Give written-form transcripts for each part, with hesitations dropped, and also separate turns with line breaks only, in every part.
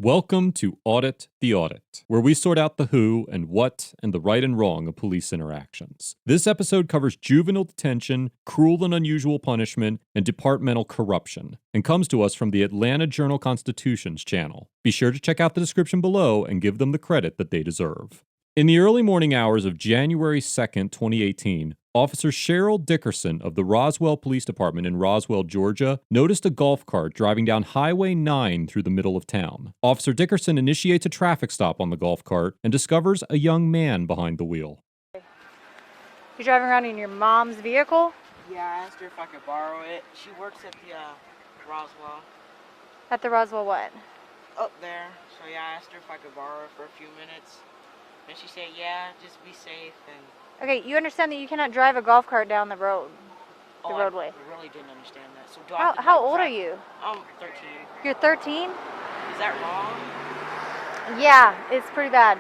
Welcome to Audit the Audit, where we sort out the who and what and the right and wrong of police interactions. This episode covers juvenile detention, cruel and unusual punishment, and departmental corruption, and comes to us from the Atlanta Journal-Constitution's channel. Be sure to check out the description below and give them the credit that they deserve. In the early morning hours of January 2nd, 2018, Officer Cheryl Dickerson of the Roswell Police Department in Roswell, Georgia, noticed a golf cart driving down Highway 9 through the middle of town. Officer Dickerson initiates a traffic stop on the golf cart and discovers a young man behind the wheel.
You're driving around in your mom's vehicle?
Yeah, I asked her if I could borrow it. She works at the Roswell.
At the Roswell what?
Up there. So yeah, I asked her if I could borrow it for a few minutes. And she said, yeah, just be safe. And
Okay, you understand that you cannot drive a golf cart down the road, roadway.
I really didn't understand that. So do
How,
I have to,
how
like,
old are
drive-
you?
I'm 13.
You're 13?
Is that wrong?
Yeah, it's pretty bad.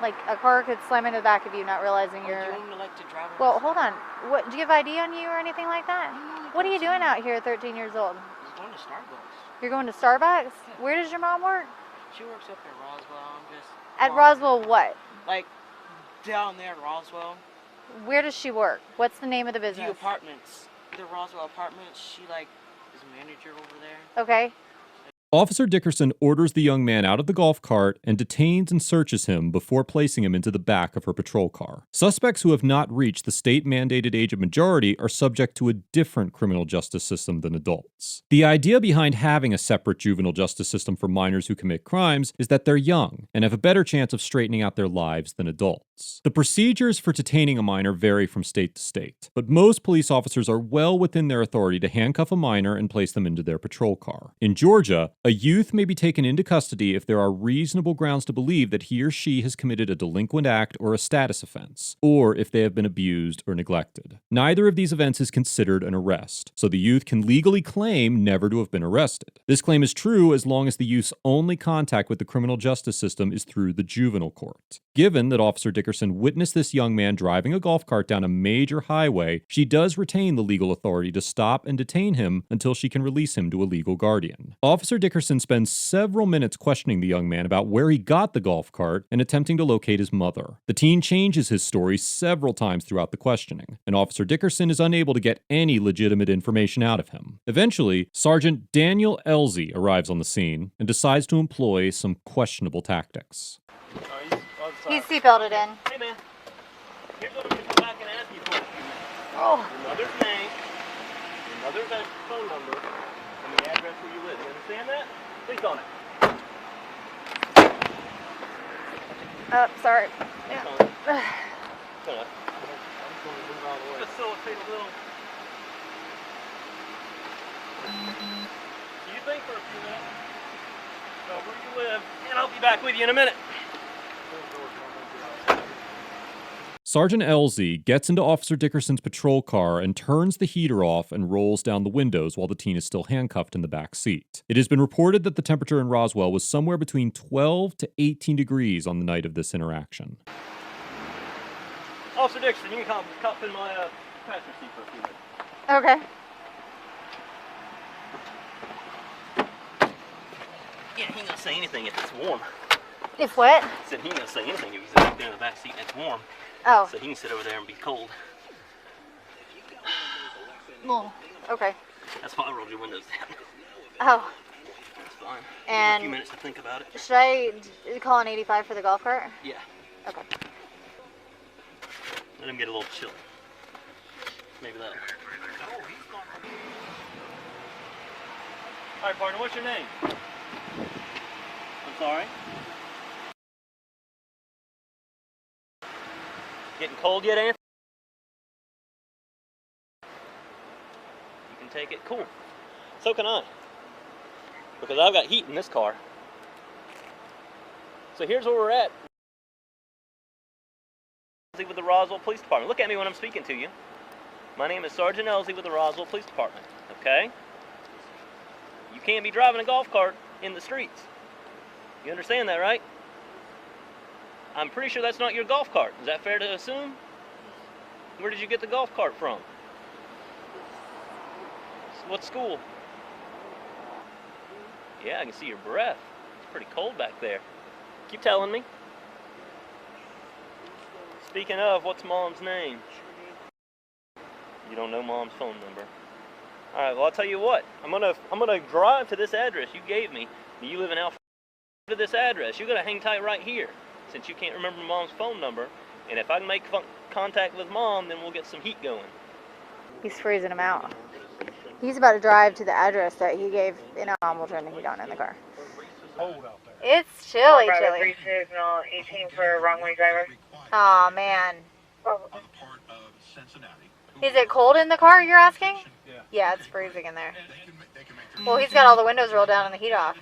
Like a car could slam into the back of you, not realizing
Do
you're...
you want me to drive on
Well,
this?
hold on. What, do you have ID on you or anything like that? What are you doing out here at 13 years old?
I'm going to Starbucks.
You're going to Starbucks? Where does your mom work?
She works up at Roswell. I'm just...
At Roswell what?
Like, down there at Roswell.
Where does she work? What's the name of the
The
business?
apartments. The Roswell apartments. She, like, is a manager over there.
Okay.
Officer Dickerson orders the young man out of the golf cart and detains and searches him before placing him into the back of her patrol car. Suspects who have not reached the state-mandated age of majority are subject to a different criminal justice system than adults. The idea behind having a separate juvenile justice system for minors who commit crimes is that they're young and have a better chance of straightening out their lives than adults. The procedures for detaining a minor vary from state to state, but most police officers are well within their authority to handcuff a minor and place them into their patrol car. In Georgia, a youth may be taken into custody if there are reasonable grounds to believe that he or she has committed a delinquent act or a status offense, or if they have been abused or neglected. Neither of these events is considered an arrest, so the youth can legally claim never to have been arrested. This claim is true as long as the youth's only contact with the criminal justice system is through the juvenile court. Given that Officer Dickerson witnessed this young man driving a golf cart down a major highway, she does retain the legal authority to stop and detain him until she can release him to a legal guardian. Officer Dickerson spends several minutes questioning the young man about where he got the golf cart and attempting to locate his mother. The teen changes his story several times throughout the questioning, and Officer Dickerson is unable to get any legitimate information out of him. Eventually, Sergeant Daniel Elsie arrives on the scene and decides to employ some questionable tactics.
He's seatbelted in.
Hey man, here's what I'm going to come back and ask you for a few minutes.
Oh.
Your mother's name, your mother's phone number, and the address where you live. You understand that? Please on it.
Sorry.
Click on it. Shut up. I'm just going to move out of the way. Facilitate a little. So you think for a few minutes about where you live, and I'll be back with you in a minute.
Sergeant Elsie gets into Officer Dickerson's patrol car and turns the heater off and rolls down the windows while the teen is still handcuffed in the back seat. It has been reported that the temperature in Roswell was somewhere between 12 to 18 degrees on the night of this interaction.
Officer Dixon, you can come in my passenger seat for a few minutes.
Okay.
Yeah, he ain't gonna say anything if it's warm.
If what?
I said he ain't gonna say anything if he's back there in the back seat and it's warm.
Oh.
So he can sit over there and be cold.
Well, okay.
That's why I rolled your windows down.
Oh.
That's fine.
And
a few minutes to think about it.
should I call an 85 for the golf cart?
Yeah.
Okay.
Let him get a little chilly. Maybe that'll work. Alright, partner, what's your name? I'm sorry? Getting cold yet, Anthony? You can take it. Cool. So can I. Because I've got heat in this car. So here's where we're at. With the Roswell Police Department. Look at me when I'm speaking to you. My name is Sergeant Elsie with the Roswell Police Department. Okay? You can't be driving a golf cart in the streets. You understand that, right? I'm pretty sure that's not your golf cart. Is that fair to assume? Where did you get the golf cart from? What school? Yeah, I can see your breath. Pretty cold back there. Keep telling me. Speaking of, what's Mom's name? You don't know Mom's phone number. All right, well, I'll tell you what. I'm gonna drive to this address you gave me. You live in Alpha. To this address. You're gonna hang tight right here, since you can't remember Mom's phone number. And if I can make contact with Mom, then we'll get some heat going.
He's freezing him out. He's about to drive to the address that he gave. Mom will turn the heat on in the car. It's chilly, chilly.
Signal 18 for wrong way driver.
Aw, man. Is it cold in the car, you're asking? Yeah, it's freezing in there. Well, he's got all the windows rolled down and the heat off.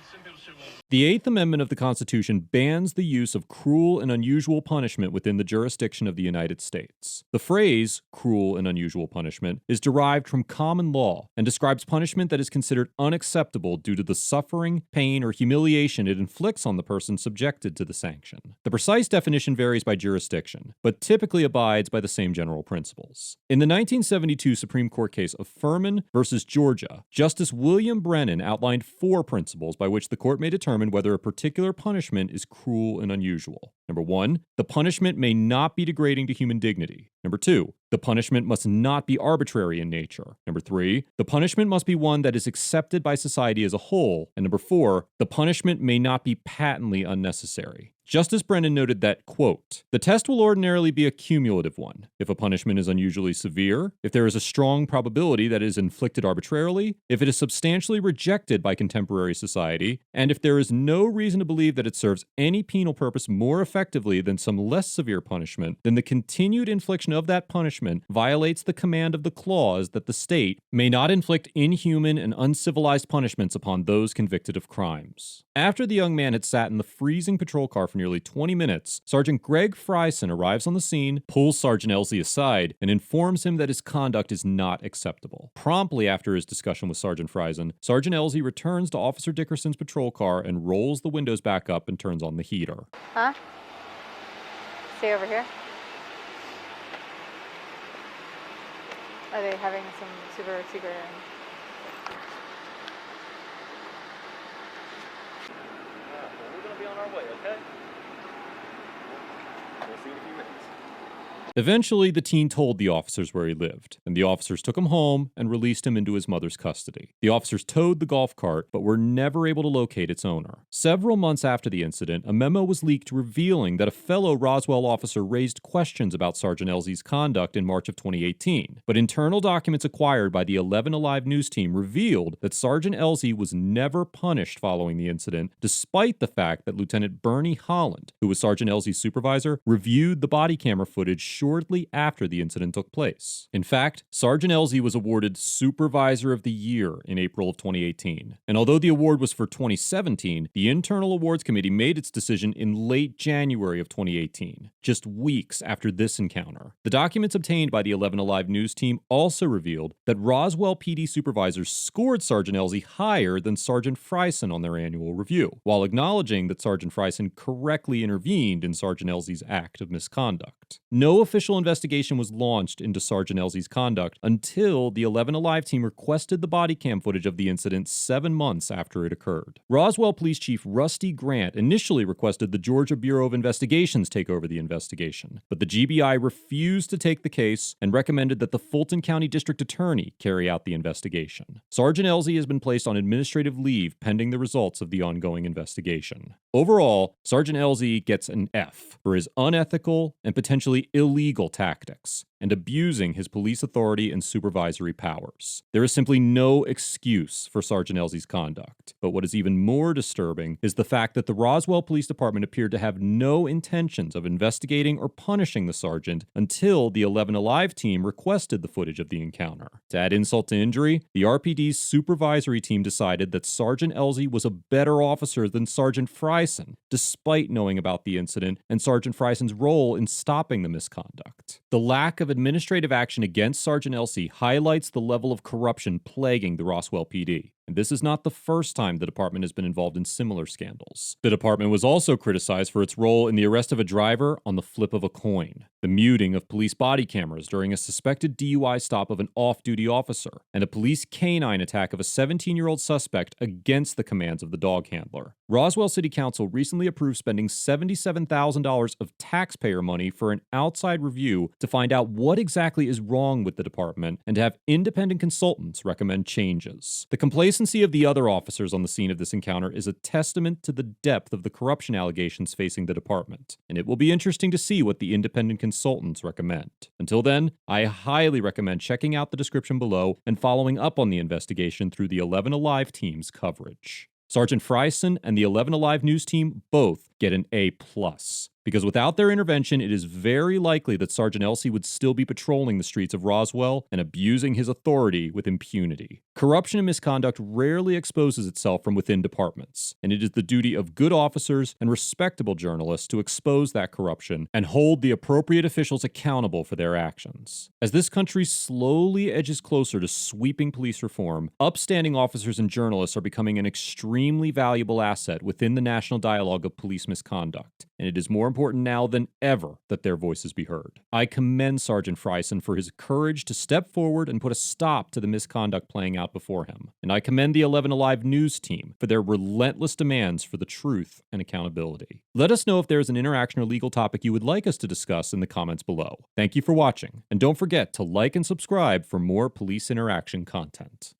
The Eighth Amendment of the Constitution bans the use of cruel and unusual punishment within the jurisdiction of the United States. The phrase, cruel and unusual punishment, is derived from common law and describes punishment that is considered unacceptable due to the suffering, pain, or humiliation it inflicts on the person subjected to the sanction. The precise definition varies by jurisdiction, but typically abides by the same general principles. In the 1972 Supreme Court case of Furman v. Georgia, Justice William Brennan outlined 4 principles by which the court may determine whether a particular punishment is cruel and unusual. Number 1, the punishment may not be degrading to human dignity. Number 2, the punishment must not be arbitrary in nature. Number 3, the punishment must be one that is accepted by society as a whole. And number 4, the punishment may not be patently unnecessary. Justice Brennan noted that, quote, the test will ordinarily be a cumulative one. If a punishment is unusually severe, if there is a strong probability that it is inflicted arbitrarily, if it is substantially rejected by contemporary society, and if there is no reason to believe that it serves any penal purpose more effectively than some less severe punishment, then the continued infliction of that punishment violates the command of the clause that the state may not inflict inhuman and uncivilized punishments upon those convicted of crimes. After the young man had sat in the freezing patrol car for nearly 20 minutes, Sergeant Greg Frison arrives on the scene, pulls Sergeant Elsie aside, and informs him that his conduct is not acceptable. Promptly after his discussion with Sergeant Frison, Sergeant Elsie returns to Officer Dickerson's patrol car and rolls the windows back up and turns on the heater.
Huh? Stay over here. Are they having some super secret?
Well, we're gonna be on our way, okay? We'll see you in a few minutes.
Eventually, the teen told the officers where he lived, and the officers took him home and released him into his mother's custody. The officers towed the golf cart, but were never able to locate its owner. Several months after the incident, a memo was leaked revealing that a fellow Roswell officer raised questions about Sergeant Elsie's conduct in March of 2018, but internal documents acquired by the 11 Alive news team revealed that Sergeant Elsie was never punished following the incident, despite the fact that Lieutenant Bernie Holland, who was Sergeant Elsie's supervisor, reviewed the body camera footage shortly after the incident took place. In fact, Sergeant Elsie was awarded Supervisor of the Year in April of 2018. And although the award was for 2017, the Internal Awards Committee made its decision in late January of 2018, just weeks after this encounter. The documents obtained by the 11 Alive news team also revealed that Roswell PD supervisors scored Sergeant Elsie higher than Sergeant Frison on their annual review, while acknowledging that Sergeant Frison correctly intervened in Sergeant Elsie's act of misconduct. No official investigation was launched into Sergeant Elsie's conduct until the 11 Alive team requested the body cam footage of the incident 7 months after it occurred. Roswell Police Chief Rusty Grant initially requested the Georgia Bureau of Investigations take over the investigation, but the GBI refused to take the case and recommended that the Fulton County District Attorney carry out the investigation. Sergeant Elsie has been placed on administrative leave pending the results of the ongoing investigation. Overall, Sergeant Elsie gets an F for his unethical and potentially illegal tactics and abusing his police authority and supervisory powers. There is simply no excuse for Sergeant Elsie's conduct. But what is even more disturbing is the fact that the Roswell Police Department appeared to have no intentions of investigating or punishing the sergeant until the 11 Alive team requested the footage of the encounter. To add insult to injury, the RPD's supervisory team decided that Sergeant Elsie was a better officer than Sergeant Frison, despite knowing about the incident and Sergeant Frison's role in stopping the misconduct. The lack of administrative action against Sergeant Elsie highlights the level of corruption plaguing the Roswell PD. and this is not the first time the department has been involved in similar scandals. The department was also criticized for its role in the arrest of a driver on the flip of a coin, the muting of police body cameras during a suspected DUI stop of an off-duty officer, and a police canine attack of a 17-year-old suspect against the commands of the dog handler. Roswell City Council recently approved spending $77,000 of taxpayer money for an outside review to find out what exactly is wrong with the department and to have independent consultants recommend changes. The complacency of the other officers on the scene of this encounter is a testament to the depth of the corruption allegations facing the department, and it will be interesting to see what the independent consultants recommend. Until then, I highly recommend checking out the description below and following up on the investigation through the 11 Alive team's coverage. Sergeant Frison and the 11 Alive news team both get an A+, because without their intervention, it is very likely that Sergeant Elsey would still be patrolling the streets of Roswell and abusing his authority with impunity. Corruption and misconduct rarely exposes itself from within departments, and it is the duty of good officers and respectable journalists to expose that corruption and hold the appropriate officials accountable for their actions. As this country slowly edges closer to sweeping police reform, upstanding officers and journalists are becoming an extremely valuable asset within the national dialogue of police misconduct, and it is more important now than ever that their voices be heard. I commend Sergeant Frison for his courage to step forward and put a stop to the misconduct playing out before him, and I commend the 11 Alive news team for their relentless demands for the truth and accountability. Let us know if there is an interaction or legal topic you would like us to discuss in the comments below. Thank you for watching, and don't forget to like and subscribe for more police interaction content.